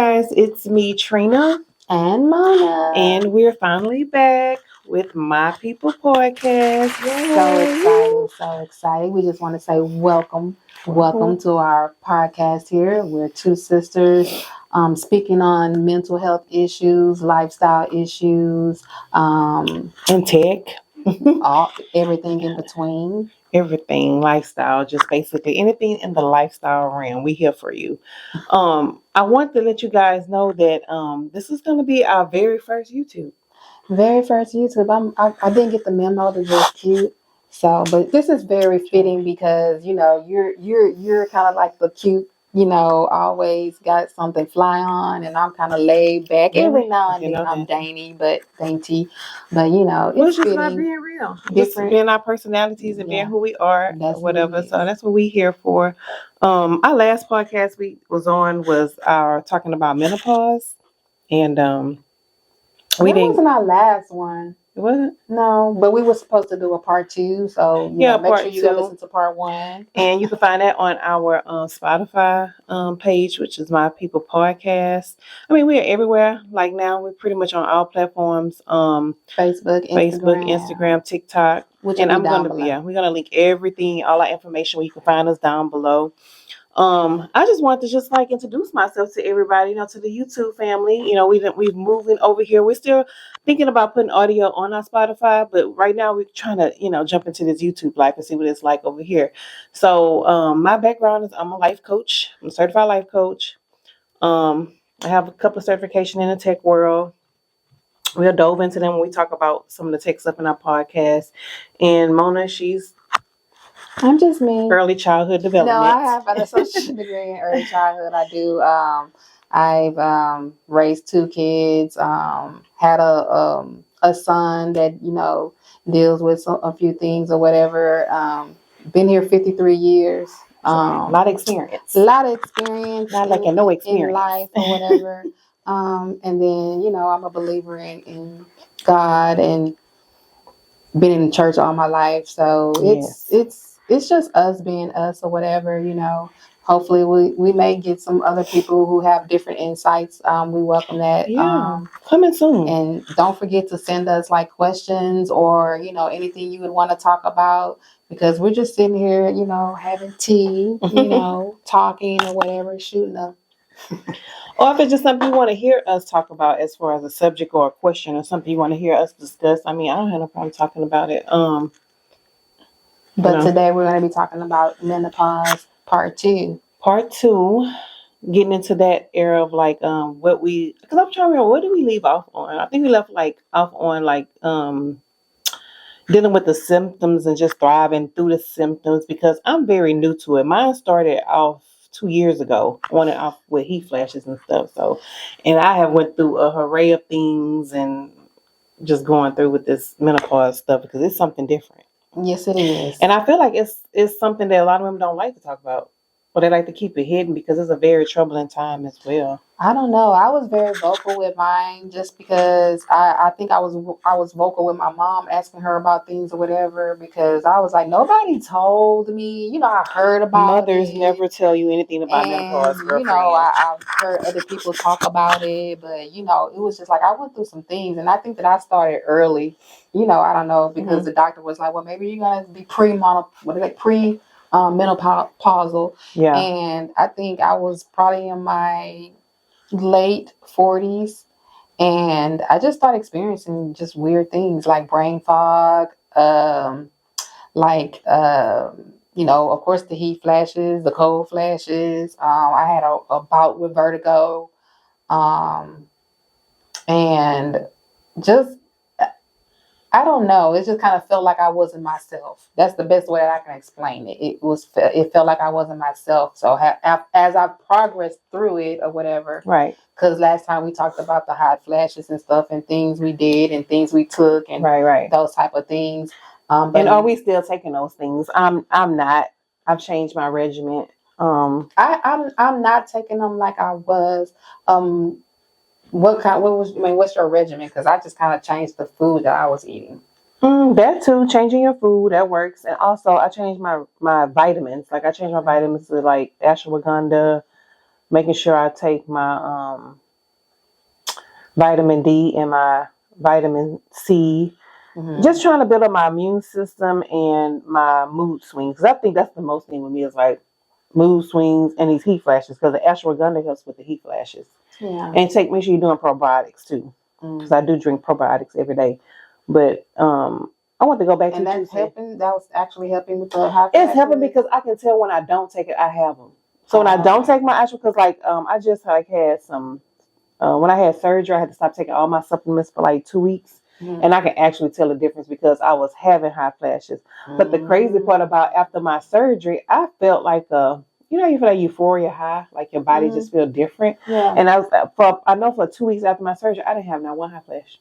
Guys, it's me, Trina, and Mona. and we're finally back with My People Podcast. So excited. We just want to say welcome to our podcast here. We're two sisters speaking on mental health issues, lifestyle issues, And tech, everything in between. everything, lifestyle, just basically anything in the lifestyle realm. We here for you. I want to let you guys know that this is going to be our very first YouTube. Very first YouTube. I didn't get the memo that was cute. So, but this is very fitting because you're kind of like the cute, always got something fly on, and I'm kind of laid back. Really? Every now and then I'm dainty, but it's just fitting. not being real. Just Different. being our personalities and being who we are, That's or whatever. what So that's what we here for. Our last podcast we was on was our talking about menopause, and we That didn't. wasn't our last one. It wasn't. No, but we were supposed to do a part 2, so make sure you go listen to part 1. And you can find that on our Spotify page, which is My People Podcast. I mean, we're everywhere. Like now, we're pretty much on all platforms. Facebook, Instagram, TikTok. And we're gonna link everything, all our information where you can find us down below. I just want to just like introduce myself to everybody, to the YouTube family. We've moving over here. We're still thinking about putting audio on our Spotify, but right now we're trying to, jump into this YouTube life and see what it's like over here. So, my background is I'm a life coach. I'm a certified life coach. I have a couple of certifications in the tech world. We'll dove into them when we talk about some of the tech stuff in our podcast. And Mona, I'm just me. Early childhood development. No, I have an associate degree in early childhood. I do. I've raised 2 kids. Had a son that deals with a few things or whatever. Been here 53 years. A lot of experience. Not no experience in life or whatever. And then I'm a believer in God and been in church all my life, so it's just us being us or whatever. Hopefully we may get some other people who have different insights. We welcome that. Coming soon. And don't forget to send us like questions or anything you would want to talk about, because we're just sitting here having tea, talking or whatever, shooting up. Or if it's just something you want to hear us talk about as far as a subject or a question or something you want to hear us discuss, I mean, I don't have no problem talking about it. But today we're going to be talking about menopause part 2. Part 2, getting into that era of like because I'm trying to remember, what did we leave off on? I think we left off on dealing with the symptoms and just thriving through the symptoms, because I'm very new to it. Mine started off 2 years ago, on and off with heat flashes and stuff. So, and I have went through a array of things and just going through with this menopause stuff because it's something different. Yes, it is. And I feel like it's something that a lot of women don't like to talk about, or they like to keep it hidden because it's a very troubling time as well. I don't know. I was very vocal with mine just because I think I was vocal with my mom, asking her about things or whatever, because I was like, nobody told me. I heard about Mothers never tell you anything about menopause, girlfriend. I've heard other people talk about it, but it was just like I went through some things, and I think that I started early. I don't know, because the doctor was like, well, maybe you're gonna be premenopausal. Yeah. And I think I was probably in my late 40s, and I just started experiencing just weird things like brain fog, of course the heat flashes, the cold flashes. I had a bout with vertigo, and just I don't know. It just kind of felt like I wasn't myself. That's the best way that I can explain it. It felt like I wasn't myself. So as I progressed through it or whatever, right? Because last time we talked about the hot flashes and stuff, and things we did and things we took, and right, those type of things. And are we still taking those things? I'm not. I've changed my regimen. I'm not taking them like I was. What's your regimen? Because I just kind of changed the food that I was eating. That too, changing your food, that works. And also I changed my vitamins. Like I changed my vitamins to like ashwagandha, making sure I take my vitamin D and my vitamin C. Mm-hmm. Just trying to build up my immune system and my mood swings. Because I think that's the most thing with me is like mood swings and these heat flashes. Because the ashwagandha helps with the heat flashes. Yeah. And make sure you're doing probiotics too. Because I do drink probiotics every day. But I want to go back and to that's helping. That was actually helping with the high. It's helping because I can tell when I don't take it, I have them. So when I don't take my ashwagandha, because like I just like had some. When I had surgery, I had to stop taking all my supplements for like 2 weeks. Mm-hmm. And I can actually tell the difference because I was having hot flashes. Mm-hmm. But the crazy part about after my surgery, I felt like you feel like euphoria high, like your body just feel different. Yeah. And I know for 2 weeks after my surgery, I didn't have not one hot flash.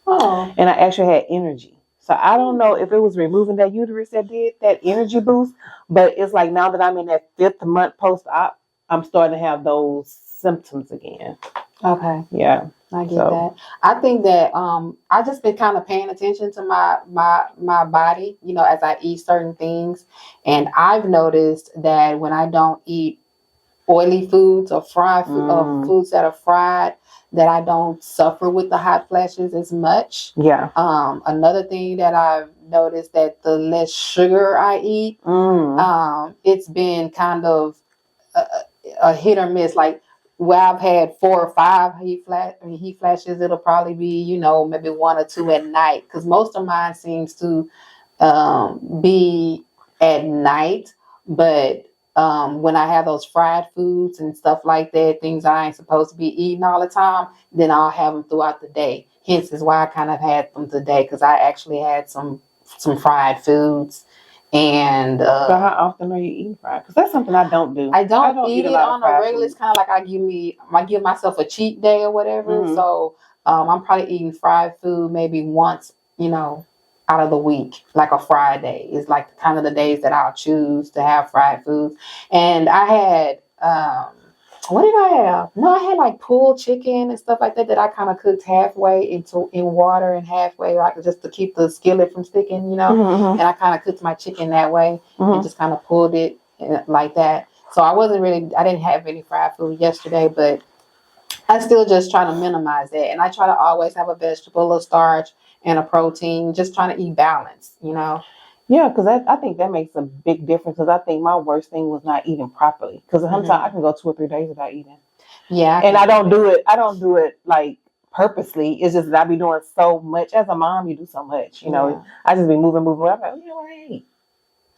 Oh. And I actually had energy. So I don't know if it was removing that uterus that did that energy boost, but it's like now that I'm in that 5th month post-op, I'm starting to have those symptoms again. Okay. Yeah. I get that. I think that I just been kind of paying attention to my body, as I eat certain things. And I've noticed that when I don't eat oily foods or fried foods that are fried, that I don't suffer with the hot flashes as much. Yeah. Another thing that I've noticed that the less sugar I eat, it's been kind of a hit or miss. Like where I've had 4 or 5 heat flashes, it'll probably be, maybe 1 or 2 at night. Because most of mine seems to be at night. But when I have those fried foods and stuff like that, things I ain't supposed to be eating all the time, then I'll have them throughout the day. Hence is why I kind of had them today, because I actually had some fried foods. And so how often are you eating fried? Because that's something I don't do. I don't eat it on a regular. It's kind of like I give myself a cheat day or whatever. Mm-hmm. So I'm probably eating fried food maybe once, out of the week, like a Friday is like kind of the days that I'll choose to have fried foods. And I had what did I have? No, I had like pulled chicken and stuff like that I kind of cooked halfway in water and halfway, like just to keep the skillet from sticking, Mm-hmm. And I kind of cooked my chicken that way. Mm-hmm. And just kind of pulled it like that. So I didn't have any fried food yesterday, but I still just try to minimize that. And I try to always have a vegetable, a starch, and a protein, just trying to eat balanced, Yeah, because I think that makes a big difference. Because I think my worst thing was not eating properly. Because sometimes I can go 2 or 3 days without eating. Yeah, and I don't do it. I don't do it like purposely. It's just that I be doing so much. As a mom, you do so much. I just be moving. I'm like, what I ate?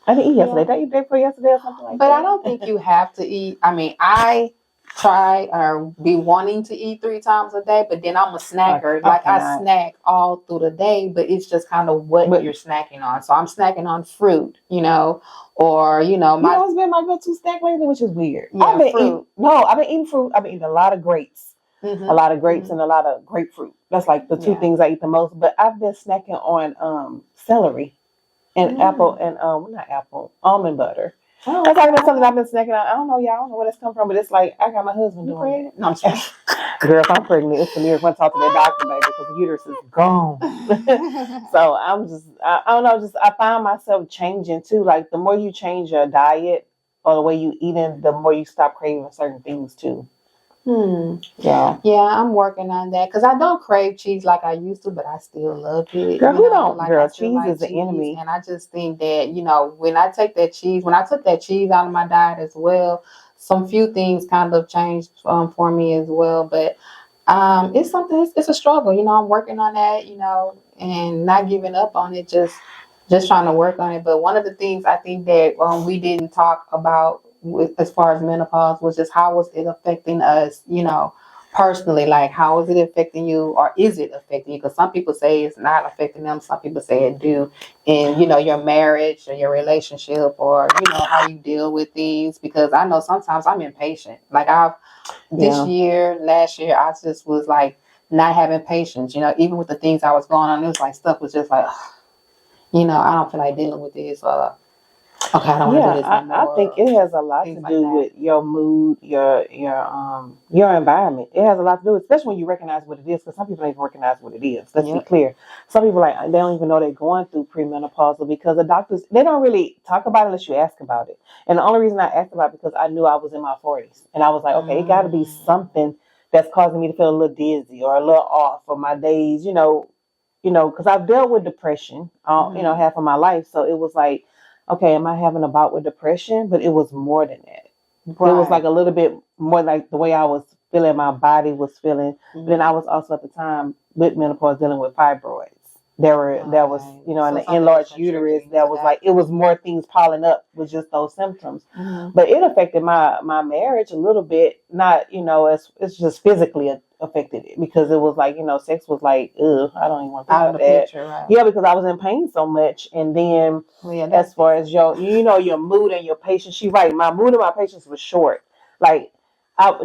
I didn't eat yesterday. Did I eat day for yesterday or something like that? But I don't think you have to eat. I mean, I try or be wanting to eat 3 times a day, but then I'm a snacker. I snack all through the day, but it's just kind of what you're snacking on. So I'm snacking on fruit, or my it's been my go-to snack lately, which is weird. Yeah, I've been eating fruit. I've been eating a lot of grapes, a lot of grapes, and a lot of grapefruit. That's like the 2 things I eat the most. But I've been snacking on celery and apple and not apple, almond butter. Oh, that's like something I've been snacking on. I don't know where that's come from, but it's like I got my husband doing it. No, I'm sorry. Girl, if I'm pregnant, it's the nearest one to talk to their doctor, baby, because the uterus is gone. So I don't know, I find myself changing too. Like the more you change your diet or the way you eating, the more you stop craving certain things too. Yeah, I'm working on that because I don't crave cheese like I used to, but I still love it. Girl, who don't? Like, girl, cheese is the enemy. And I just think that when I took that cheese out of my diet as well, some few things kind of changed for me as well. But it's something. It's a struggle. I'm working on that. And not giving up on it. Just trying to work on it. But one of the things I think that we didn't talk about as far as menopause was just how was it affecting us, personally, like how is it affecting you or is it affecting you? Because some people say it's not affecting them. Some people say it do. And, your marriage or your relationship or, how you deal with things. Because I know sometimes I'm impatient. Like last year, I just was like not having patience, even with the things I was going on. It was like stuff was just like, I don't feel like dealing with this. okay, I don't want to do this no more. I think it has a lot to do with your mood, your environment. It has a lot to do, especially when you recognize what it is, because some people don't even recognize what it is. Let's be clear. Some people they don't even know they're going through premenopausal because the doctors, they don't really talk about it unless you ask about it. And the only reason I asked about it because I knew I was in my 40s, and I was like, okay, it got to be something that's causing me to feel a little dizzy or a little off, or my days, because I've dealt with depression, half of my life. So it was like, okay, am I having a bout with depression? But it was more than that. Right. It was like a little bit more like the way I was feeling, my body was feeling. Mm-hmm. But then I was also at the time with menopause dealing with fibroids. There was, so in the enlarged uterus, there was like, it was more things piling up with just those symptoms. Mm-hmm. But it affected my marriage a little bit. Not, it's just physically affected it because it was like, sex was like, ugh, I don't even want to think about that. Picture, right? Yeah, because I was in pain so much. And then as far as your mood and your patience, she's right. My mood and my patience was short. Like,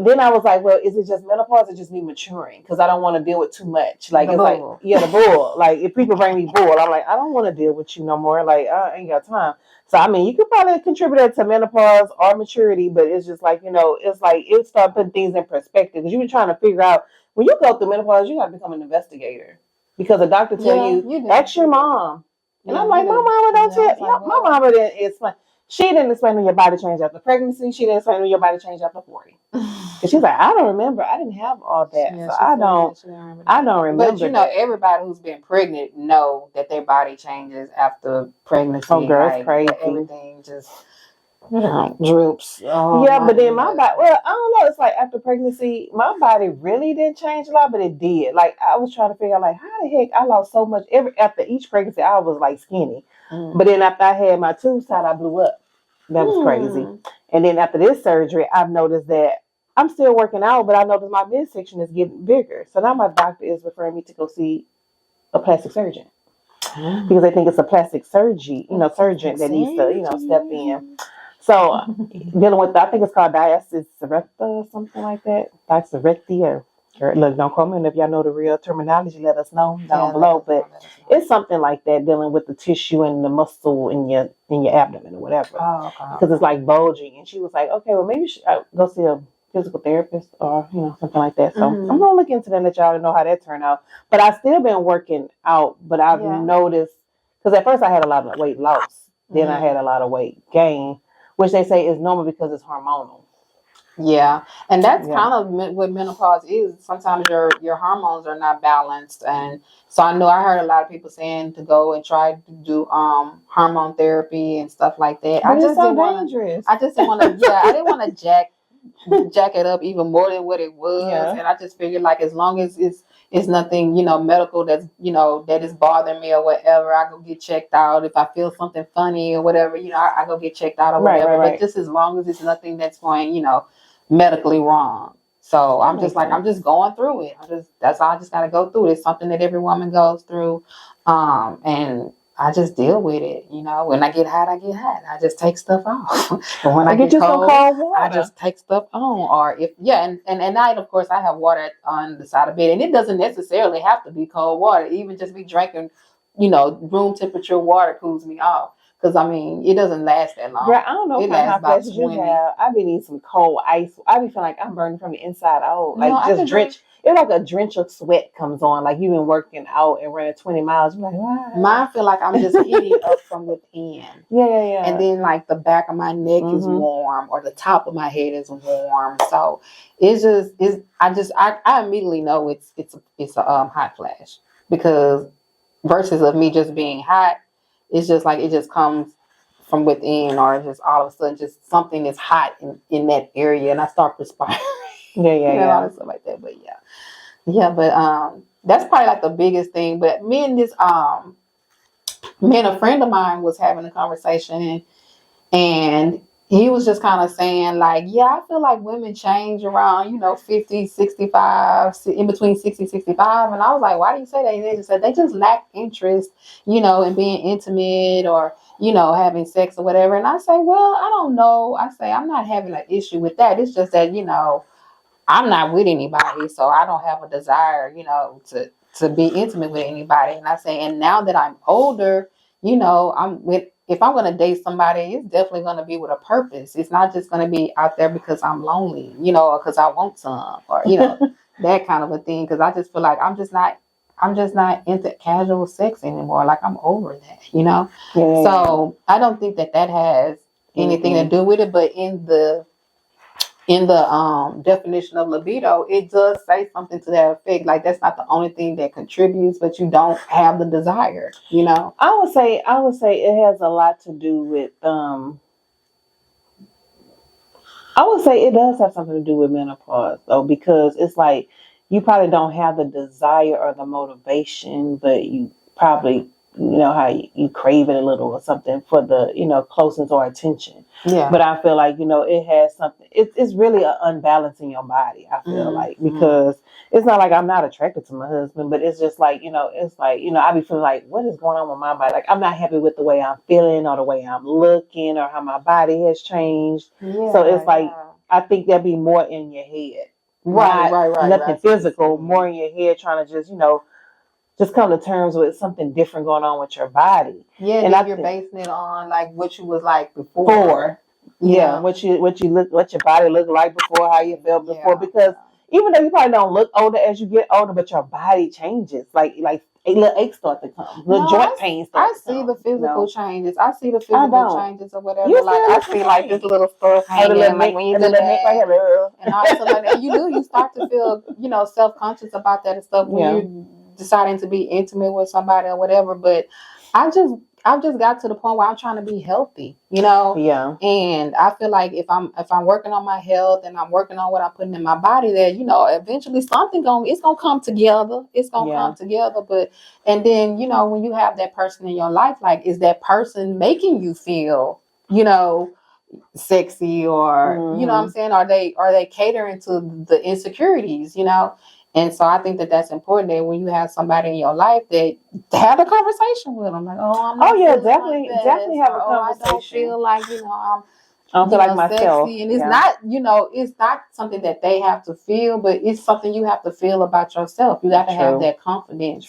then I was like, well, is it just menopause or just me maturing? Because I don't want to deal with too much. Like, the bull. The bull. Like, if people bring me bull, I'm like, I don't want to deal with you no more. Like, I ain't got time. So, I mean, you could probably contribute that to menopause or maturity, but it's just like, it's like, it started putting things in perspective. Because you were trying to figure out, when you go through menopause, you got to become an investigator. Because the doctor tell you ask your mom. And I'm like, my mama don't tell. My mama didn't explain. She didn't explain when your body changed after pregnancy. She didn't explain when your body changed after 40. Because she's like, I don't remember. I didn't have all that. So I don't remember. But everybody who's been pregnant know that their body changes after pregnancy. Oh, girl, it's crazy. Everything just droops. Oh, yeah, but then my body, well, I don't know. It's like after pregnancy, my body really didn't change a lot, but it did. Like, I was trying to figure out, like, how the heck I lost so much. After each pregnancy, I was like skinny. But then after I had my tubes tied, I blew up. That was crazy. And then after this surgery, I've noticed that I'm still working out, but I noticed my midsection is getting bigger. So now my doctor is referring me to go see a plastic surgeon. Because they think it's a plastic surgeon that needs to, step in. So dealing with, I think it's called diastasis recta or something like that. Diastasis recta. Look, don't call me, and if y'all know the real terminology, let us know down below. But it's something like that, dealing with the tissue and the muscle in your abdomen or whatever. Oh, okay. Because it's like bulging. And she was like, okay, well, maybe you should go see a physical therapist or something like that. So I'm gonna look into that and let y'all know how that turned out. But I've still been working out, but I've noticed, because at first I had a lot of weight loss, then I had a lot of weight gain, which they say is normal because it's hormonal. Yeah, and that's kind of what menopause is. Sometimes your hormones are not balanced, and so I know I heard a lot of people saying to go and try to do hormone therapy and stuff like that. But it's so dangerous. I just didn't want to. Yeah, I didn't want to jack it up even more than what it was, and I just figured, like, as long as it's nothing medical that's that is bothering me or whatever, I go get checked out. If I feel something funny or whatever, I go get checked out or whatever. Right. But just as long as it's nothing that's going medically wrong. So I'm just like, I'm just going through it. That's all. I just got to go through it. It's something that every woman goes through. And I just deal with it. When I get hot, I get hot. I just take stuff off. But when I get cold, some cold water, I just take stuff on. Or and at night, of course, I have water on the side of bed. And it doesn't necessarily have to be cold water. Even just me drinking, room temperature water cools me off. Because, I mean, it doesn't last that long. Girl, I don't know how flashes you have. I be needing some cold ice. I be feeling like I'm burning from the inside out. Like, just drench. It's like a drench of sweat comes on. Like, you've been working out and running 20 miles. You're like, why? Mine feel like I'm just heating up from within. Yeah. And then, like, the back of my neck is warm, or the top of my head is warm. So it's just, I immediately know it's a hot flash. Because versus of me just being hot, it's just like it just comes from within, or just all of a sudden just something is hot in that area, and I start perspiring. Yeah. Stuff like that. But but that's probably like the biggest thing. But me and a friend of mine was having a conversation, and he was just kind of saying, like, I feel like women change around 50, 65, in between 60, 65. And I was like, why do you say that? And they just said they just lack interest, in being intimate or, having sex or whatever. And I say, well, I don't know. I say, I'm not having an issue with that. It's just that, I'm not with anybody, so I don't have a desire, to be intimate with anybody. And I say, and now that I'm older, I'm if I'm going to date somebody, it's definitely going to be with a purpose. It's not just going to be out there because I'm lonely, or because I want some, or that kind of a thing. Because I just feel like I'm just not into casual sex anymore. Like I'm over that, Yeah. So I don't think that has anything to do with it. But in the definition of libido, it does say something to that effect. Like that's not the only thing that contributes, but you don't have the desire. I would say it has a lot to do with. I would say it does have something to do with menopause, though, because it's like you probably don't have the desire or the motivation, but you probably, how you crave it a little or something for the, closeness or attention. Yeah. But I feel like, it has something, it's really an unbalance in your body, I feel like, because it's not like I'm not attracted to my husband, but it's just like, it's like, I be feeling like, what is going on with my body? Like, I'm not happy with the way I'm feeling or the way I'm looking or how my body has changed. Yeah, so it's like, I think there'd be more in your head. Right. Nothing physical, more in your head trying to just come to terms with something different going on with your body. Yeah, and you're basing it on like what you was like before. Yeah, what your body looked like before, how you felt before. Because even though you probably don't look older as you get older, but your body changes. Like little aches start to come, little joint pains start to come. I see the physical changes. I see the physical changes or whatever. Like I see like this little stuff hanging, like when you do that, right here, and all stuff like that. You start to feel self-conscious about that and stuff when you're deciding to be intimate with somebody or whatever. But I've just got to the point where I'm trying to be healthy, Yeah. And I feel like if I'm working on my health and I'm working on what I'm putting in my body, that eventually it's gonna come together. It's gonna come together. But and then when you have that person in your life, like is that person making you feel sexy or you know what I'm saying? Are they catering to the insecurities? And so I think that that's important that when you have somebody in your life that have a conversation with them, like, I'm not definitely have a conversation. I don't feel like I don't feel like myself. Sexy. And it's not, it's not something that they have to feel, but it's something you have to feel about yourself. You got to have that confidence,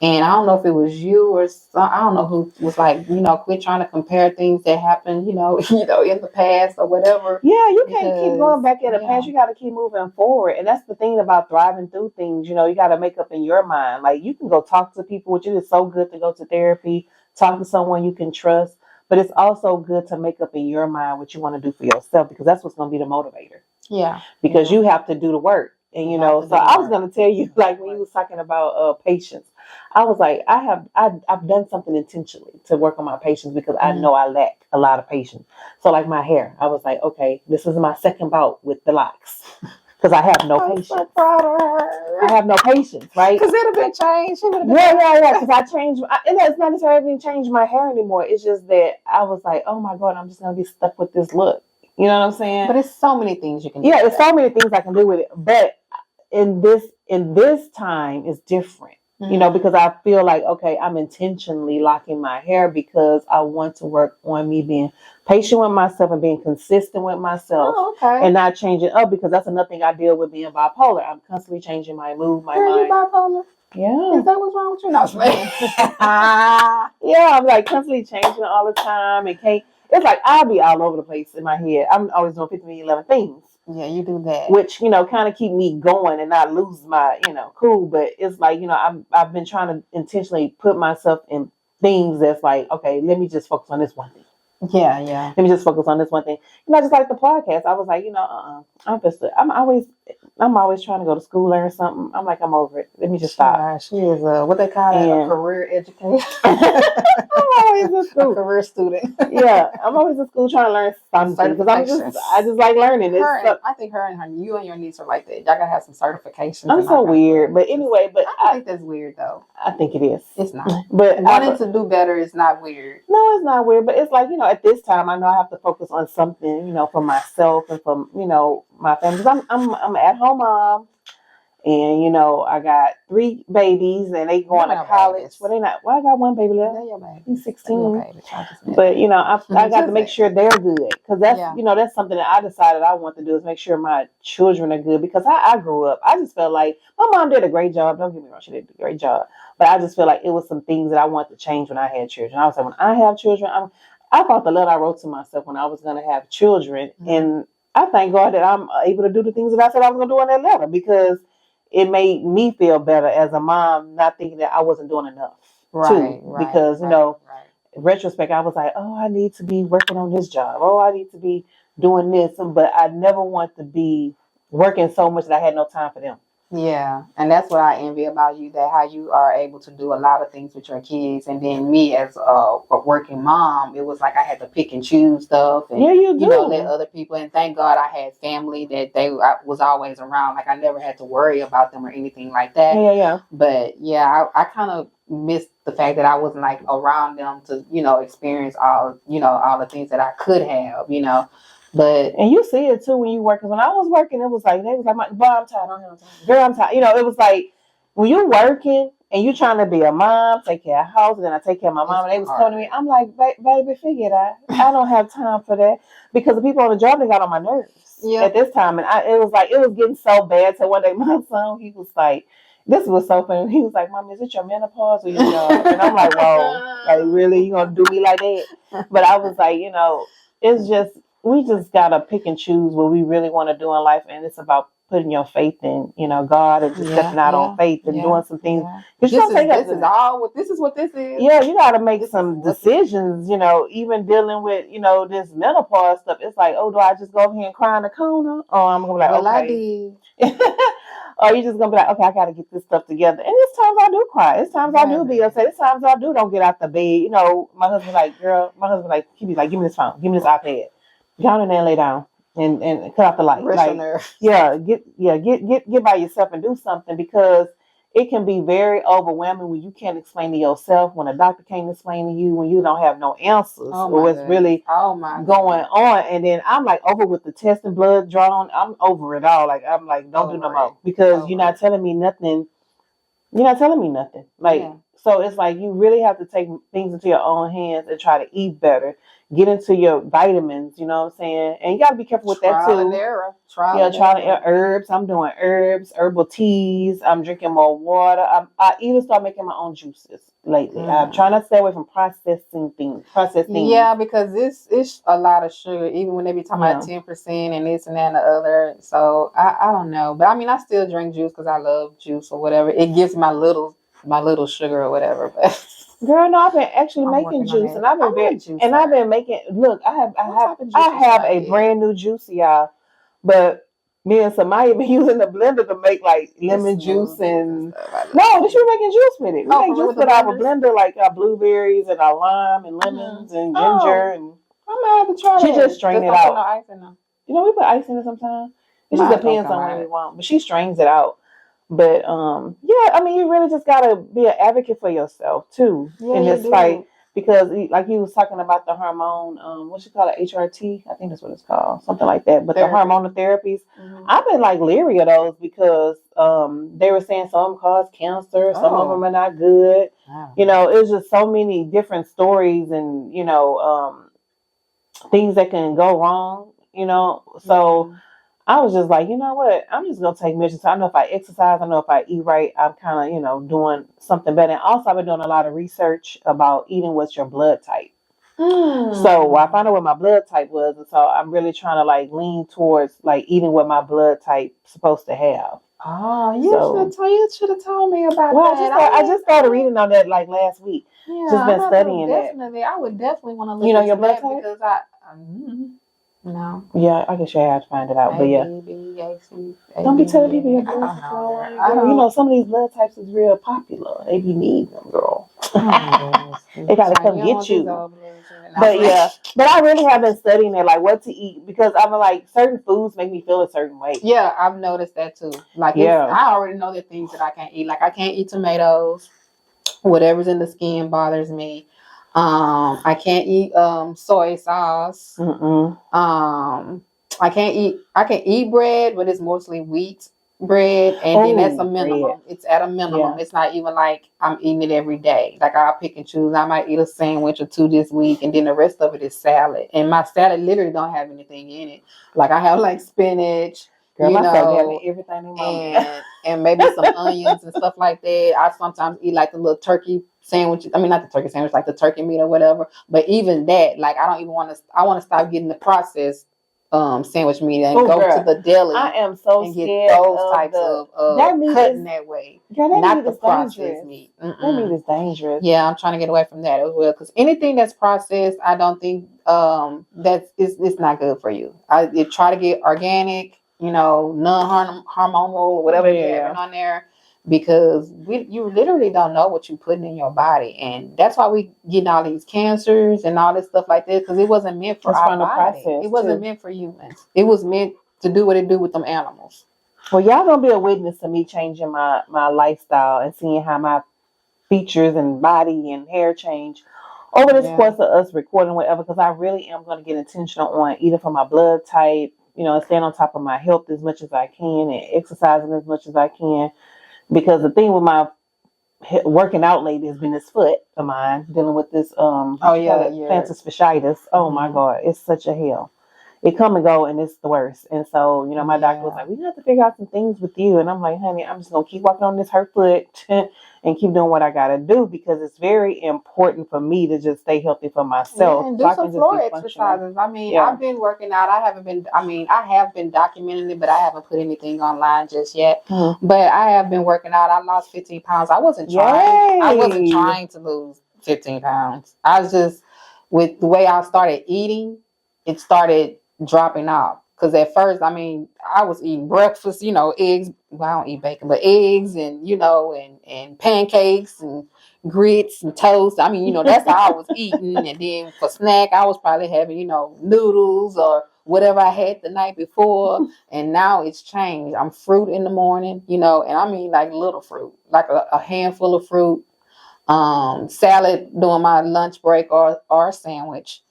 And I don't know if it was you or I don't know who was like, quit trying to compare things that happened, in the past or whatever. Yeah, you can't keep going back in the past. You got to keep moving forward. And that's the thing about thriving through things. You got to make up in your mind. Like you can go talk to people, which is so good to go to therapy, talk to someone you can trust. But it's also good to make up in your mind what you want to do for yourself, because that's what's going to be the motivator. Yeah. Because you have to do the work. And, so I was going to tell you, like when you was talking about patience, I was like, I've done something intentionally to work on my patience because I know I lack a lot of patience. So like my hair, I was like, okay, this is my second bout with the locks because I have no patience. I'm so proud of her. I have no patience, right? Because it would have been changed. Yeah. Because I changed, and it's not necessarily changed my hair anymore. It's just that I was like, oh my God, I'm just going to be stuck with this look. You know what I'm saying? But it's so many things you can do. Yeah, there's so many things I can do with it. But in this time is different. Because I feel like, okay, I'm intentionally locking my hair because I want to work on me being patient with myself and being consistent with myself and not changing up, because that's another thing I deal with being bipolar. I'm constantly changing my mood, my mind. You bipolar? Yeah. Is that what's wrong with you? No, yeah, I'm like constantly changing all the time and can't. It's like I'll be all over the place in my head. I'm always doing 11 things. Yeah, you do that. Which, kind of keep me going and not lose my, cool. But it's like, I've been trying to intentionally put myself in things that's like, okay, let me just focus on this one thing. Yeah. Let me just focus on this one thing. Just like the podcast. I was like, I'm always trying to go to school, learn something. I'm like, I'm over it. Let me just stop. She is what they call a career educator. I'm always in school. A career student. Yeah, I'm always in school trying to learn something because I just like learning. I think you and your niece are like that. Y'all gotta have some certifications. I'm so weird, but anyway, but I think that's weird though. I think it is. It's not. But wanting to do better is not weird. No, it's not weird. But it's like, at this time, I know I have to focus on something, for myself and for my family. Because I'm an at-home mom. And you know, I got 3 babies, and they going to college. Babies. Well, they not. Well, I got 1 baby left. He's 16. But you know, I got to make sure they're good, because that's you know, that's something that I decided I want to do, is make sure my children are good. Because I grew up, I just felt like my mom did a great job. Don't get me wrong, she did a great job. But I just feel like it was some things that I wanted to change when I had children. I was like, when I have children, I thought the letter I wrote to myself when I was going to have children, and I thank God that I'm able to do the things that I said I was going to do in that letter, because it made me feel better as a mom, not thinking that I wasn't doing enough. Because, you know, in retrospect, I was like, oh, I need to be working on this job. Oh, I need to be doing this. But I never want to be working so much that I had no time for them. Yeah, and that's what I envy about you, that how you are able to do a lot of things with your kids. And then me as a working mom, it was like I had to pick and choose stuff, and you know, let other people. And thank God I had family that I was always around. Like I never had to worry about them or anything like that. Yeah. But yeah, I kind of missed the fact that I wasn't like around them to, you know, experience all the things that I could have, you know. But and you see it too when you work. Because when I was working, it was like they was like, "Boy, I'm tired. Girl, I'm tired." You know, it was like when you're working and you trying to be a mom, take care of house, and then I take care of my mom. And they was coming to me. I'm like, "Baby, figure it out. I don't have time for that," because the people on the job, they got on my nerves at this time. And it was getting so bad. So one day, my son, he was like, this was so funny. He was like, "Mom, is it your menopause or your job?" And I'm like, "Whoa, like really? You gonna do me like that?" But I was like, you know, it's just. We just gotta pick and choose what we really want to do in life, and it's about putting your faith in, you know, God, and just stepping out on faith and doing some things. This is what this is. Yeah, you gotta make some decisions, you know, even dealing with, you know, this menopause stuff. It's like, oh, do I just go over here and cry in the corner, or I'm gonna be like, okay. Or you just gonna be like, okay, I gotta get this stuff together. And there's times I do cry. There's times I do be upset. There's times I don't get out the bed. You know, my husband he be like, give me this phone, give me this iPad. Get on in there and lay down and cut off the light. Get by yourself and do something, because it can be very overwhelming when you can't explain to yourself, when a doctor can't explain to you, when you don't have no answers or what's really going on. And then I'm like over with the test and blood drawn. I'm over it all. Like I'm like, don't do no more, because you're not telling me nothing. You're not telling me nothing. So it's like you really have to take things into your own hands and try to eat better. Get into your vitamins, you know what I'm saying? And you got to be careful with that too. Trial and error. Herbs. I'm doing herbs, herbal teas. I'm drinking more water. I even start making my own juices lately. I'm trying to stay away from processed things. Yeah, because it's a lot of sugar, even when they be talking about 10% and this and that and the other. So I don't know. But I mean, I still drink juice because I love juice or whatever. It gives my little sugar or whatever. But girl, no, I've been actually making juice, and I've been making. Look, I have a brand new juice, y'all. But me and Samaya been using the blender to make like lemon juice and no, she was making juice with it. We make juice with our blender, like our blueberries and our lime and lemons and ginger, and I'm gonna have to try. She just strained it out. No ice in them. You know, we put ice in it sometimes. It just depends on what we want, but she strains it out. But yeah, I mean, you really just gotta be an advocate for yourself too in this fight, because like you was talking about the hormone, what you call it, HRT, I think that's what it's called, something like that. But the hormonal therapies, I've been like leery of those, because they were saying some of them cause cancer, some of them are not good. Wow. You know, it's just so many different stories, and you know, things that can go wrong. You know, so. I was just like, you know what? I'm just gonna take measures. I know if I exercise, I know if I eat right, I'm kind of, you know, doing something better. And also, I've been doing a lot of research about eating what's your blood type. So I found out what my blood type was, and so I'm really trying to like lean towards like eating what my blood type supposed to have. Oh, you should have told me about that. I just started reading on that like last week. Yeah, just been studying that. I would definitely want to look into your blood type, because no. Yeah, I guess you have to find it out. But yeah. Don't be telling people your blood type. You know, some of these blood types is real popular. They be needing them, girl. They gotta come get you. But yeah, but I really have been studying it, like what to eat, because I'm like, certain foods make me feel a certain way. Yeah, I've noticed that too. Like, I already know the things that I can't eat. Like, I can't eat tomatoes. Whatever's in the skin bothers me. I can't eat soy sauce. I can eat bread, but it's mostly wheat. bread, and then that's a minimum. Bread. It's at a minimum. It's not even like I'm eating it every day. Like I'll pick and choose. I might eat a sandwich or two this week, and then the rest of it is salad. And my salad literally don't have anything in it. Like I have like spinach, Girl, my salad have everything in and maybe some onions and stuff like that. I sometimes eat like the little turkey sandwich. I mean, not the turkey sandwich, like the turkey meat or whatever. But even that, like I don't even want to. I want to stop getting the processed sandwich meat and go to the deli. I am so and scared get those types of that meat cutting is, that way. Girl, that not meat the is processed dangerous. Meat. That meat is dangerous. Yeah, I'm trying to get away from that as well because anything that's processed, I don't think that's it's not good for you. I try to get organic, non-hormonal or whatever they're having on there. Because you literally don't know what you're putting in your body, and that's why we getting all these cancers and all this stuff like this because it wasn't meant for our body. It wasn't meant for humans. It was meant to do what it do with them animals. Well, y'all gonna be a witness to me changing my lifestyle and seeing how my features and body and hair change over this course of us recording whatever. Because I really am going to get intentional on either for my blood type, staying on top of my health as much as I can and exercising as much as I can. Because the thing with my working out lately has been this foot of mine dealing with this plantar fasciitis. Oh my God, it's such a hell. It come and go and it's the worst. And so, my doctor was like, we have to figure out some things with you. And I'm like, honey, I'm just gonna keep walking on this hurt foot and keep doing what I gotta do because it's very important for me to just stay healthy for myself. Yeah, and do some floor exercises. I mean, I've been working out. I have been documenting it, but I haven't put anything online just yet. Mm-hmm. But I have been working out. I lost 15 pounds. I wasn't trying to lose 15 pounds. I was just, with the way I started eating, it started dropping off. Because at first, I was eating breakfast, eggs. Well, I don't eat bacon, but eggs and, and pancakes and grits and toast. That's how I was eating. And then for snack, I was probably having, noodles or whatever I had the night before. And now it's changed. I'm fruit in the morning, and I mean like little fruit, like a handful of fruit, salad during my lunch break or a sandwich.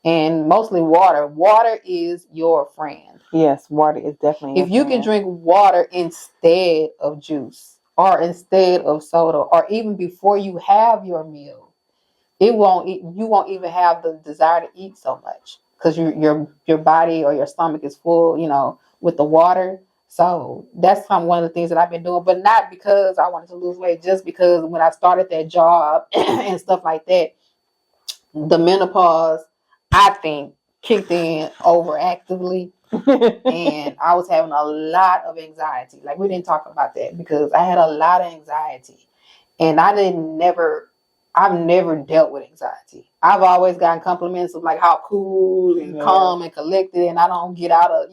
And mostly water. Water is your friend. Yes, water is definitely your friend. If you can drink water instead of juice or instead of soda or even before you have your meal, you won't even have the desire to eat so much because your body or your stomach is full, with the water. So that's one of the things that I've been doing, but not because I wanted to lose weight, just because when I started that job and stuff like that, the menopause, I think, kicked in overactively. And I was having a lot of anxiety. Like, we didn't talk about that because I had a lot of anxiety. And I've never dealt with anxiety. I've always gotten compliments of like how cool and calm and collected, and I don't get out of,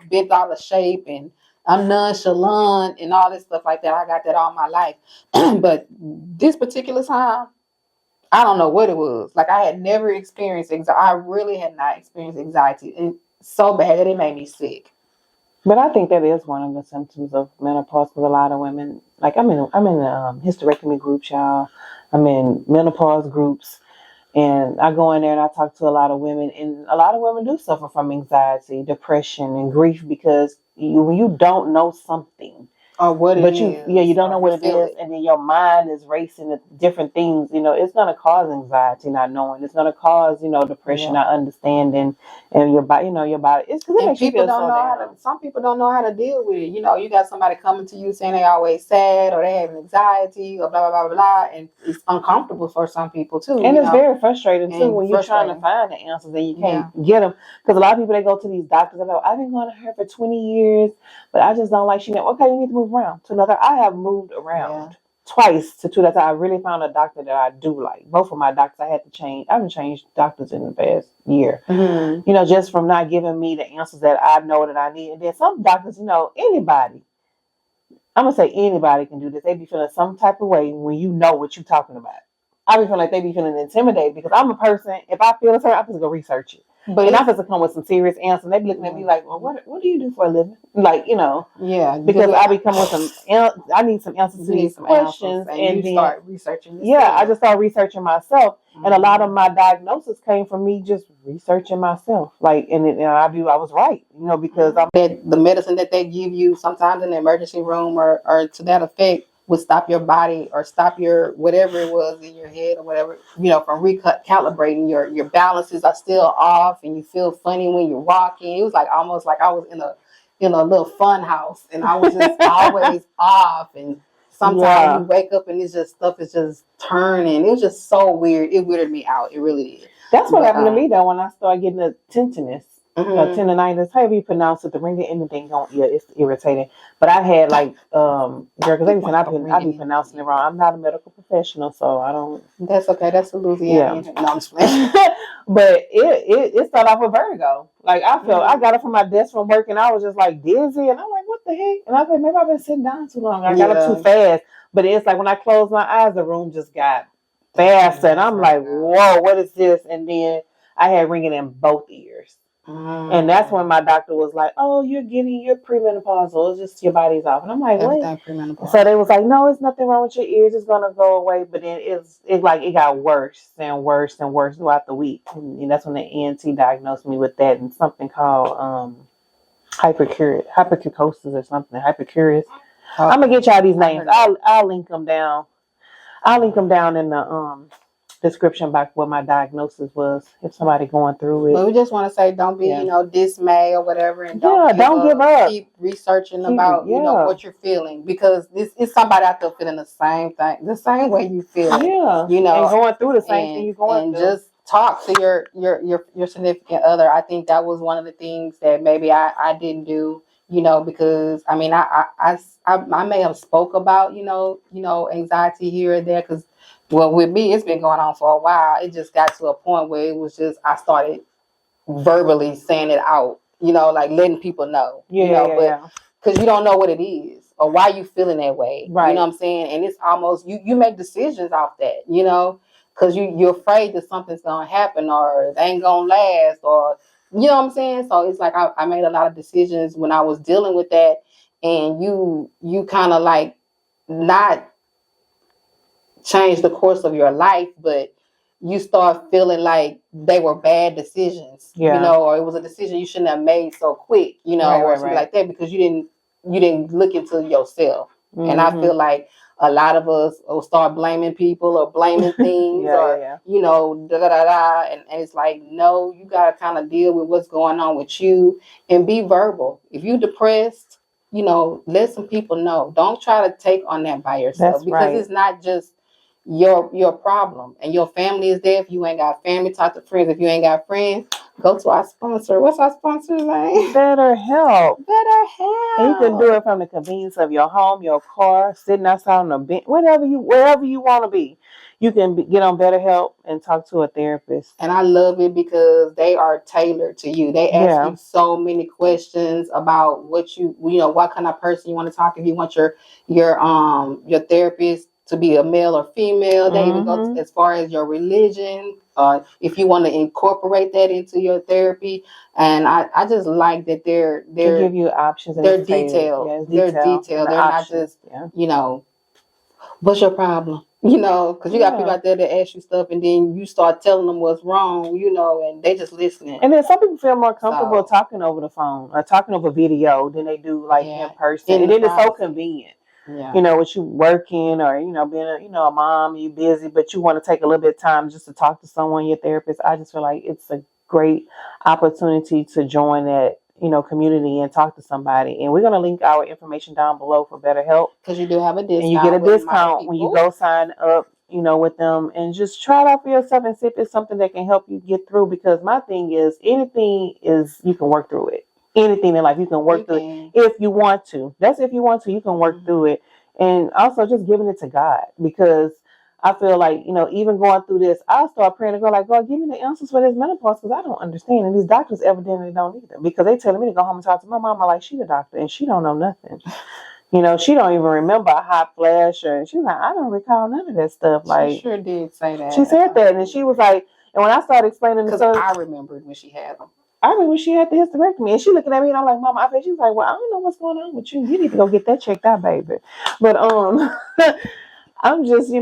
bent out of shape, and I'm nonchalant and all this stuff like that. I got that all my life. But this particular time, I don't know what it was. Like, I had never experienced anxiety. I really had not experienced anxiety, and so bad that it made me sick. But I think that is one of the symptoms of menopause for a lot of women. Like, I'm in hysterectomy groups, y'all. I'm in menopause groups, and I go in there and I talk to a lot of women, and a lot of women do suffer from anxiety, depression, and grief because when you don't know something. Or what it is. You don't know what it is, and then your mind is racing at different things. It's going to cause anxiety not knowing. It's going to cause, depression not understanding, and your body, your body. It's because it makes people don't know how to. Some people don't know how to deal with it. You got somebody coming to you saying they always sad or they have anxiety or blah blah blah blah, and it's uncomfortable for some people too. And it's very frustrating too when you're trying to find the answers and you can't get them. Because a lot of people, they go to these doctors and I've been going to her for 20 years, but I just don't like. Okay, you need to move around to another. I have moved around twice to two. That's how I really found a doctor that I do like. Both of my doctors I had to change. I haven't changed doctors in the past year. Mm-hmm. Just from not giving me the answers that I know that I need. And then some doctors, anybody. I'm gonna say anybody can do this. They be feeling some type of way when you know what you're talking about. I be feeling like they be feeling intimidated because I'm a person. If I feel a certain, I'm just go research it. But I'm supposed to come with some serious answers. And they be looking at me like, well, what do you do for a living? Like, Yeah, because I be coming with some. I need some answers to these questions, and you then start researching. I just started researching myself, and a lot of my diagnosis came from me just researching myself. Like, and I was right, because I'm that the medicine that they give you sometimes in the emergency room or to that effect would stop your body or stop your whatever it was in your head or whatever, from recalibrating. Your balances are still off and you feel funny when you're walking. It was like almost like I was in a little fun house and I was just always off, and sometimes you wake up and it's just stuff is just turning. It was just so weird. It weirded me out. It really did. That's what happened to me though when I started getting the tinnitus. Tendonitis, however you pronounce it, the ringing anything on ear, it's irritating. But I had like, girl, because everything I be pronouncing it wrong. I'm not a medical professional, so I don't. That's okay. That's a Louisiana. Yeah. No, I'm just playing. But it started off with vertigo. Like I felt, I got up from my desk from work and I was just like dizzy, and I'm like, what the heck? And I was like, maybe I've been sitting down too long. I got up too fast. But it's like when I closed my eyes, the room just got faster, and I'm like, whoa, what is this? And then I had ringing in both ears. And that's when my doctor was like, "Oh, you're premenopausal. It's just your body's off." And I'm like, "What?" So they was like, "No, it's nothing wrong with your ears. It's gonna go away." But then it got worse and worse and worse throughout the week. And that's when the ENT diagnosed me with that and something called hypertrichosis or something. Hypercurious. Okay. I'm gonna get y'all these names. I'll link them down. I'll link them down in the description box what my diagnosis was if somebody going through it. But we just want to say don't be dismayed or whatever, and don't give up. Keep researching about what you're feeling, because this is somebody out there feeling the same thing, the same way you feel. And going through the same thing you're going through. And just talk to your significant other. I think that was one of the things that maybe I didn't do. Because I mean I may have spoke about anxiety here and there, because with me it's been going on for a while. It just got to a point where it was just I started verbally saying it out, like letting people know, but because you don't know what it is or why you feeling that way, right? You know what I'm saying? And it's almost you make decisions off that, because you're afraid that something's gonna happen or it ain't gonna last, or you know what I'm saying? So it's like I made a lot of decisions when I was dealing with that, and you kind of like not change the course of your life, but you start feeling like they were bad decisions, or it was a decision you shouldn't have made so quick, or something like that, because you didn't look into yourself. Mm-hmm. And I feel like a lot of us will start blaming people or blaming things da da da da, and it's like, no, you gotta kind of deal with what's going on with you and be verbal. If you're depressed, let some people know. Don't try to take on that by yourself. That's because it's not just your problem, and your family is there. If you ain't got family, talk to friends. If you ain't got friends, go to our sponsor. What's our sponsor's name? BetterHelp. BetterHelp. And you can do it from the convenience of your home, your car, sitting outside on a bench, wherever you want to be. You can get on BetterHelp and talk to a therapist. And I love it because they are tailored to you. They ask you so many questions about what what kind of person you want to talk. If you want your therapist to be a male or female, they even go as far as your religion, if you want to incorporate that into your therapy. And I just like that they give you options. And they're detailed. Yeah, they're detailed. They're options. Not just what's your problem? Because you got people out there that ask you stuff, and then you start telling them what's wrong, and they just listening. And then some people feel more comfortable talking over the phone or talking over video than they do in person. And then it's so convenient. Yeah. With you working or, being a mom, you busy, but you want to take a little bit of time just to talk to someone, your therapist. I just feel like it's a great opportunity to join that, community and talk to somebody. And we're going to link our information down below for BetterHelp. Because you do have a discount. And you get a discount when you go sign up, with them, and just try it out for yourself and see if it's something that can help you get through. Because my thing is, anything is, you can work through it. Anything in life, you can work through it if you want to. That's if you want to, you can work through it. And also just giving it to God, because I feel like, even going through this, I'll start praying and go like, God, give me the answers for this menopause, because I don't understand. And these doctors evidently don't either, because they telling me to go home and talk to my mama like she the doctor and she don't know nothing. She don't even remember a hot flash, or she's like, I don't recall none of that stuff. She sure did say that. She said that, and she was like, and when I started explaining because I remembered when she had them. I remember when she had the hysterectomy, and she looking at me, and I'm like, Mama, I bet. She was like, well, I don't know what's going on with you. You need to go get that checked out, baby. But I'm just,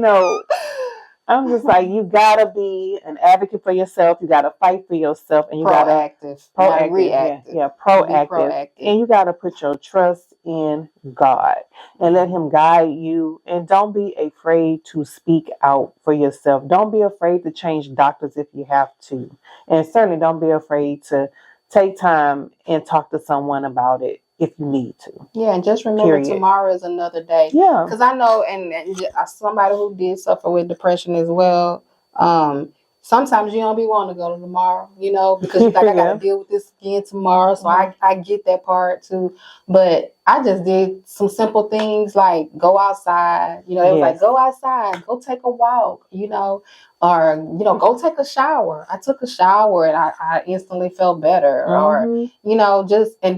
I'm just like, you gotta be an advocate for yourself. You gotta fight for yourself, and you proactive, not reactive. Yeah, proactive. And you gotta put your trust in God and let Him guide you. And don't be afraid to speak out for yourself. Don't be afraid to change doctors if you have to, and certainly don't be afraid to take time and talk to someone about it if you need to. Yeah, and just remember tomorrow is another day. Yeah. Because I know, and somebody who did suffer with depression as well, sometimes you don't be wanting to go to tomorrow, because you're like, I got to deal with this again tomorrow. So I get that part too. But I just did some simple things like go outside. It was like, go outside, go take a walk, or, go take a shower. I took a shower and I instantly felt better. Or, and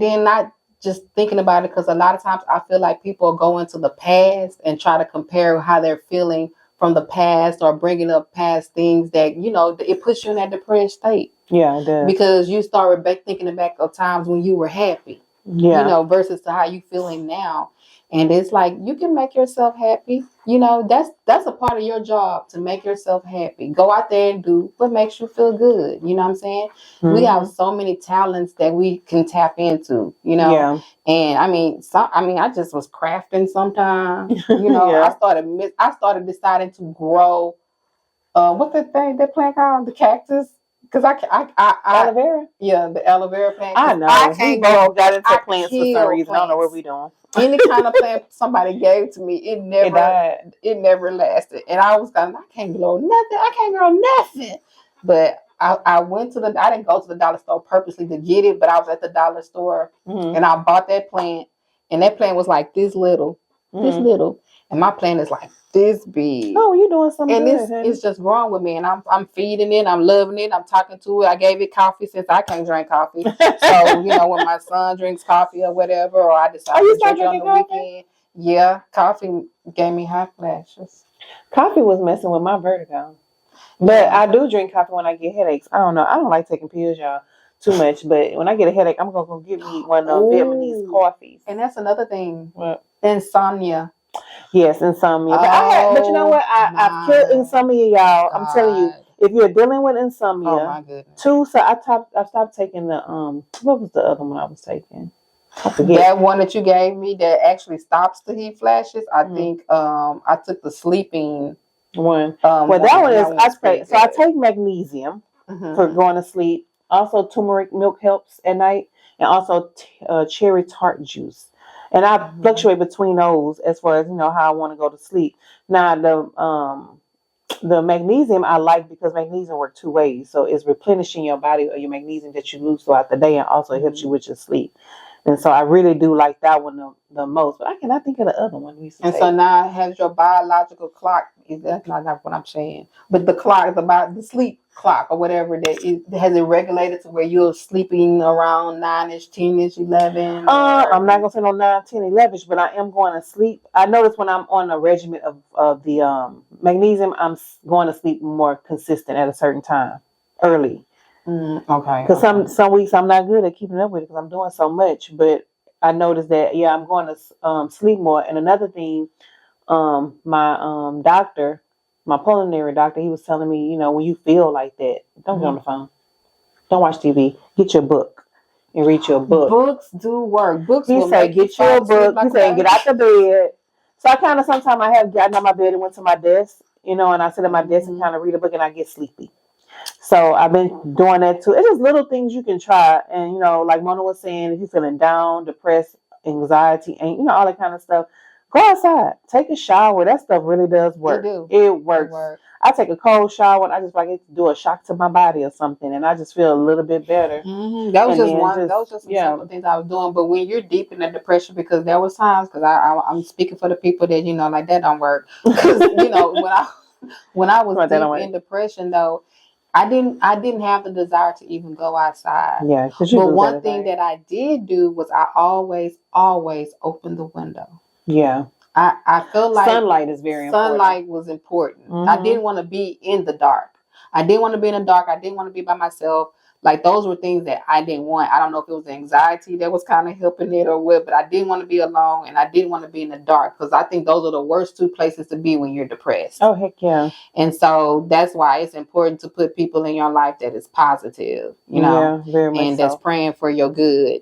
then not just thinking about it, because a lot of times I feel like people go into the past and try to compare how they're feeling from the past, or bringing up past things that, it puts you in that depressed state. Yeah, it does. Because you start thinking back of times when you were happy, versus to how you feeling now. And it's like, you can make yourself happy. That's a part of your job, to make yourself happy. Go out there and do what makes you feel good. You know what I'm saying? Mm-hmm. We have so many talents that we can tap into, Yeah. And I just was crafting sometimes, I started deciding to grow, what's that plant called? The cactus? Because aloe vera. Yeah, the aloe vera plant. I know. We both got into plants for some reason. I don't know what we're doing. Any kind of plant somebody gave to me, it never lasted. And I was kind of, I can't grow nothing. But I went to I didn't go to the dollar store purposely to get it, but I was at the dollar store, and I bought that plant, and that plant was like this little, and my plant is like this big. Oh, you're doing something and good, it's just growing with me, and I'm feeding it, I'm loving it, I'm talking to it. I gave it coffee since I can't drink coffee. So when my son drinks coffee or whatever, or I decide to drink it on the weekend, yeah, coffee gave me hot flashes. Coffee was messing with my vertigo, but I do drink coffee when I get headaches. I don't know. I don't like taking pills, y'all, too much. But when I get a headache, I'm gonna go get me one of those Vietnamese coffees. And that's another thing. What? Insomnia. Yes, insomnia. But you know what? I've killed insomnia, y'all. God. I'm telling you, if you're dealing with insomnia, oh my goodness. So I stopped taking the what was the other one I was taking? I forget. That one that you gave me that actually stops the heat flashes. I think I took the sleeping one. Well, that one is I take magnesium for going to sleep. Also, turmeric milk helps at night, and also cherry tart juice. And I fluctuate between those as far as how I want to go to sleep. Now the magnesium I like because magnesium works two ways. So it's replenishing your body or your magnesium that you lose throughout the day, and also it helps you with your sleep. And so I really do like that one the most. But I cannot think of the other one. So now has your biological clock, that's not what I'm saying, but the clock, the sleep clock or whatever, has it regulated to where you're sleeping around 9ish, 10ish, 11? I'm not going to say no 9, 10, 11ish, but I am going to sleep. I notice when I'm on a regimen of the magnesium, I'm going to sleep more consistent at a certain time, early. Okay. Because some weeks I'm not good at keeping up with it because I'm doing so much. But I noticed that I'm going to sleep more. And another thing, my doctor, my pulmonary doctor, he was telling me, when you feel like that, don't get on the phone, don't watch TV, get your book and read your book. Books do work. Books. He said, get your book. He said, get out the bed. So I kind of sometimes I have gotten out my bed and went to my desk, and I sit at my desk and kind of read a book, and I get sleepy. So I've been doing that too. It's just little things you can try. And, like Mona was saying, if you're feeling down, depressed, anxiety, and, all that kind of stuff, go outside. Take a shower. That stuff really does work. It works. I take a cold shower and I just like to do a shock to my body or something. And I just feel a little bit better. Mm-hmm. That was just some simple things I was doing. But when you're deep in that depression, because there was times, because I'm speaking for the people that, like that don't work. Because, when I was deep in depression, though, I didn't have the desire to even go outside. Yeah, but one thing that I did do was I always opened the window. Yeah. I feel like sunlight is very important. Sunlight was important. I didn't want to be in the dark. I didn't want to be in the dark. I didn't want to be by myself. Like those were things that I didn't want. I don't know if it was anxiety that was kind of helping it or what, but I didn't want to be alone and I didn't want to be in the dark because I think those are the worst two places to be when you're depressed. Oh, heck yeah. And so that's why it's important to put people in your life that is positive, Yeah, very much and that's praying for your good,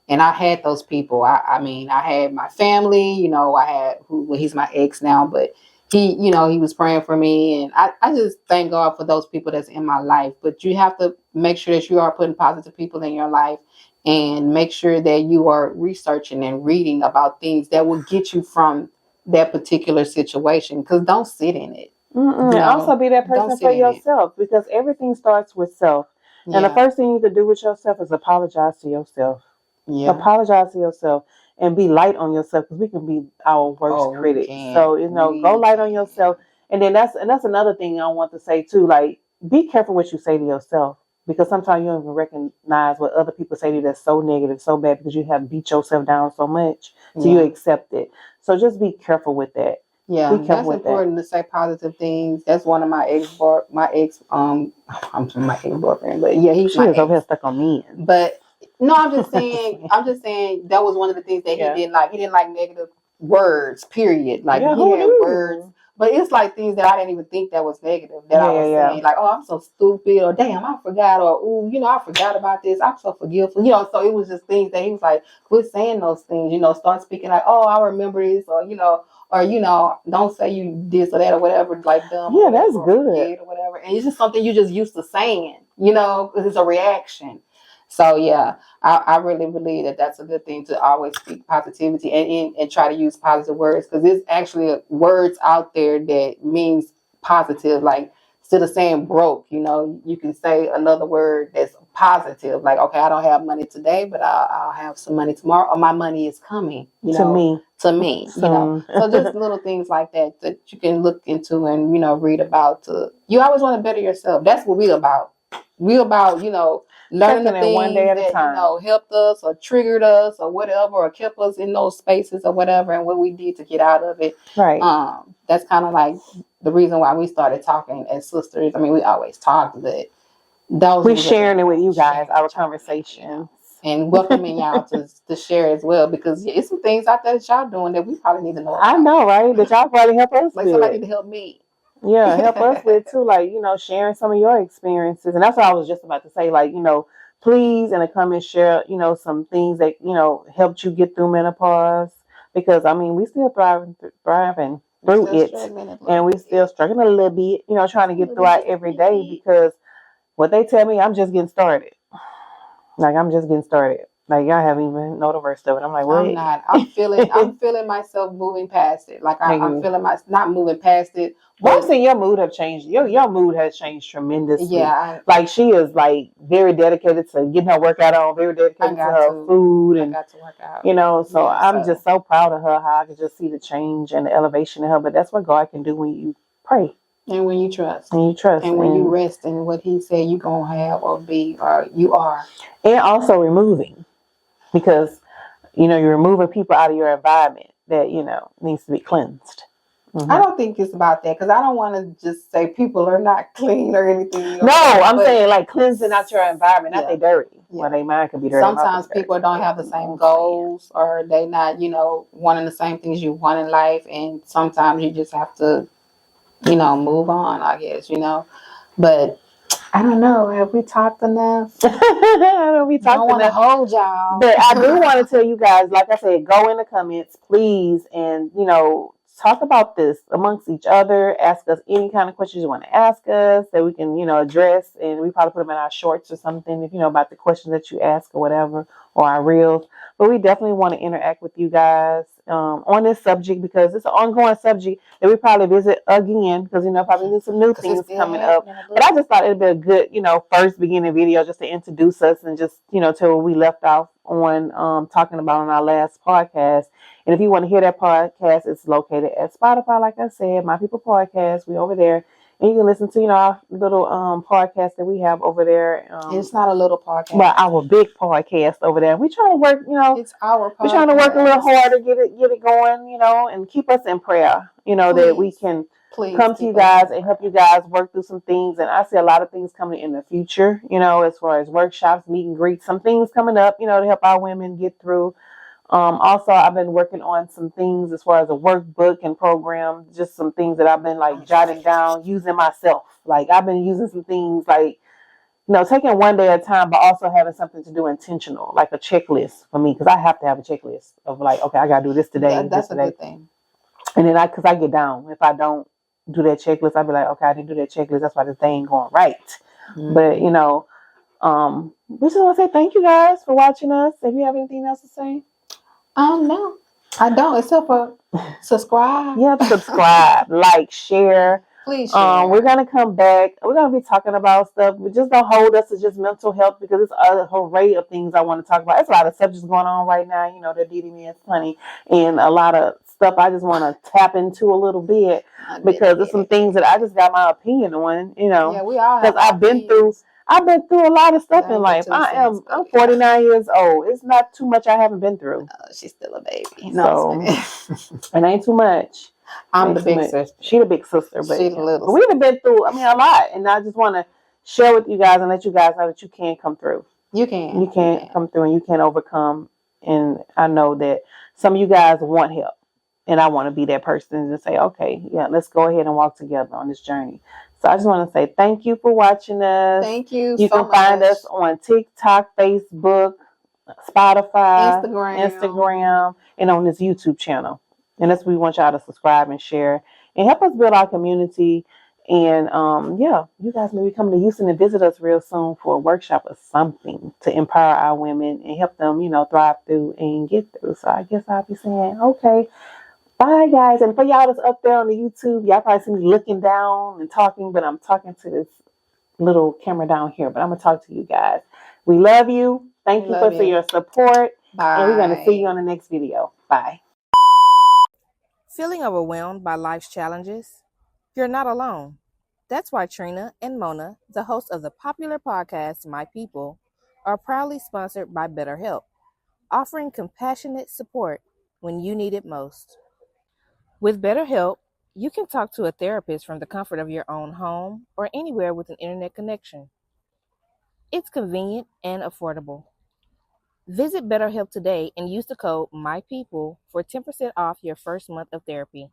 And I had those people. I mean, I had my family, I had he's my ex now, but he was praying for me. And I just thank God for those people that's in my life. But you have to make sure that you are putting positive people in your life and make sure that you are researching and reading about things that will get you from that particular situation. Because don't sit in it. And also be that person for yourself because everything starts with self. Yeah. And the first thing you need to do with yourself is apologize to yourself. Yeah. Apologize to yourself and be light on yourself because we can be our worst critics. So, go light on yourself. And then that's another thing I want to say too. Like, be careful what you say to yourself because sometimes you don't even recognize what other people say to you that's so negative, so bad because you have beat yourself down so much. So you accept it. So just be careful with that. Yeah, that's important to say positive things. That's one of my I'm my ex boyfriend, but yeah, he's my ex. Over here stuck on me. But no, I'm just saying that was one of the things that he didn't like. He didn't like negative words. Period. Like he had words, but it's like things that I didn't even think that was negative. That I was saying, like, oh, I'm so stupid, or damn, I forgot, or ooh, I forgot about this. I'm so forgetful, So it was just things that he was like, quit saying those things, start speaking like, oh, I remember this, or or don't say you this or that or whatever, like dumb. Yeah, that's good. Or whatever, and it's just something you just used to saying, because it's a reaction. So yeah, I really believe that that's a good thing to always speak positivity and try to use positive words because there's actually words out there that means positive. Like instead of saying broke, you can say another word that's positive. Like, okay, I don't have money today, but I'll have some money tomorrow, or my money is coming. To me. So just little things like that you can look into and read about. You always want to better yourself. That's what we're about. We're about learning the things one day at that a time. Helped us or triggered us or whatever, or kept us in those spaces or whatever, and what we did to get out of it. Right. That's kind of like the reason why we started talking as sisters. I mean, we always talked, but we're sharing it with you guys, our conversations. And welcoming y'all to share as well, because it's some things out there that y'all doing that we probably need to know about. I know, right? That y'all probably help us like with. Somebody need to help me. Yeah, help us with too, like, sharing some of your experiences. And that's what I was just about to say, like, please in the comments share, some things that, helped you get through menopause. Because, I mean, we still thriving through it. And we still struggling a little bit, trying to get through it every day because what they tell me, I'm just getting started. Like, I'm just getting started. Like, y'all haven't even know the worst of it. I'm like, what? I'm not. I'm feeling myself moving past it. Like, I'm feeling not moving past it. Well, I've seen your mood have changed. Your mood has changed tremendously. Yeah. Like, she is, like, very dedicated to getting her workout on, very dedicated to her food. And, I got to work out. So I'm just so proud of her, how I can just see the change and the elevation in her. But that's what God can do when you pray. And when you trust. And when you rest in what he said you're going to have or be or you are. And also removing. Because, you're removing people out of your environment that, needs to be cleansed. Mm-hmm. I don't think it's about that because I don't want to just say people are not clean or anything. No, I'm saying like cleansing out your environment. Not they dirty. Yeah. Well, they mind could be dirty. Sometimes people don't have the same goals or they not, wanting the same things you want in life. And sometimes you just have to, move on, I guess, But I don't know. Have we talked enough? I don't want to hold y'all. But I do want to tell you guys, like I said, go in the comments, please, and, talk about this amongst each other. Ask us any kind of questions you want to ask us that we can, address. And we probably put them in our shorts or something, if about the questions that you ask or whatever, or our reels. But we definitely want to interact with you guys on this subject because it's an ongoing subject that we probably visit again because, probably there's some new things coming up. But I just thought it'd be a good, first beginning video just to introduce us and just, till we left off on talking about on our last podcast. And if you want to hear that podcast, it's located at Spotify. Like I said, My People Podcast. We over there. And you can listen to, our little podcast that we have over there. It's not a little podcast. But our big podcast over there. We try to work, It's our podcast. We're trying to work a little harder, get it going, and keep us in prayer, that we can come to you guys and help you guys work through some things. And I see a lot of things coming in the future, as far as workshops, meet and greets, some things coming up, to help our women get through. Also, I've been working on some things as far as a workbook and program, just some things that I've been like jotting down, using myself. Like I've been using some things like, taking one day at a time, but also having something to do intentional, like a checklist for me, because I have to have a checklist of like, okay, I got to do this today. That's a good thing. And then because I get down. If I don't do that checklist, I'll be like, okay, I didn't do that checklist. That's why this thing ain't going right. Mm-hmm. But, we just want to say thank you guys for watching us. If you have anything else to say? No, I don't, except for subscribe. Yeah, subscribe, like, share. Please share. We're going to come back. We're going to be talking about stuff, but just don't hold us to just mental health, because it's a whole array of things I want to talk about. There's a lot of subjects going on right now, that DD is funny, and a lot of stuff I just want to tap into a little bit, because there's some things that I just got my opinion on, Yeah, we all have. Because I've been through a lot of stuff in life. I'm 49 years old. It's not too much I haven't been through. She's still a baby. So, it ain't too much. I'm the big sister. She the big sister, but she's the little. But we've been through, a lot, and I just want to share with you guys and let you guys know that you can come through. You can. You can come through, and you can overcome. And I know that some of you guys want help, and I want to be that person to say, okay, yeah, let's go ahead and walk together on this journey. So I just want to say thank you for watching us. Thank you. You can find us on TikTok, Facebook, Spotify, Instagram, and on this YouTube channel. And that's what we want y'all to subscribe and share and help us build our community. And you guys may be coming to Houston and visit us real soon for a workshop or something to empower our women and help them, thrive through and get through. So I guess I'll be saying, okay, bye guys. And for y'all that's up there on the YouTube, y'all probably see me looking down and talking, but I'm talking to this little camera down here. But I'm gonna talk to you guys. We love you. Thank you for your support. Bye. And we're gonna see you on the next video. Bye. Feeling overwhelmed by life's challenges? You're not alone. That's why Trina and Mona, the hosts of the popular podcast My People, are proudly sponsored by BetterHelp, offering compassionate support when you need it most. With BetterHelp, you can talk to a therapist from the comfort of your own home or anywhere with an internet connection. It's convenient and affordable. Visit BetterHelp today and use the code MyPeople for 10% off your first month of therapy.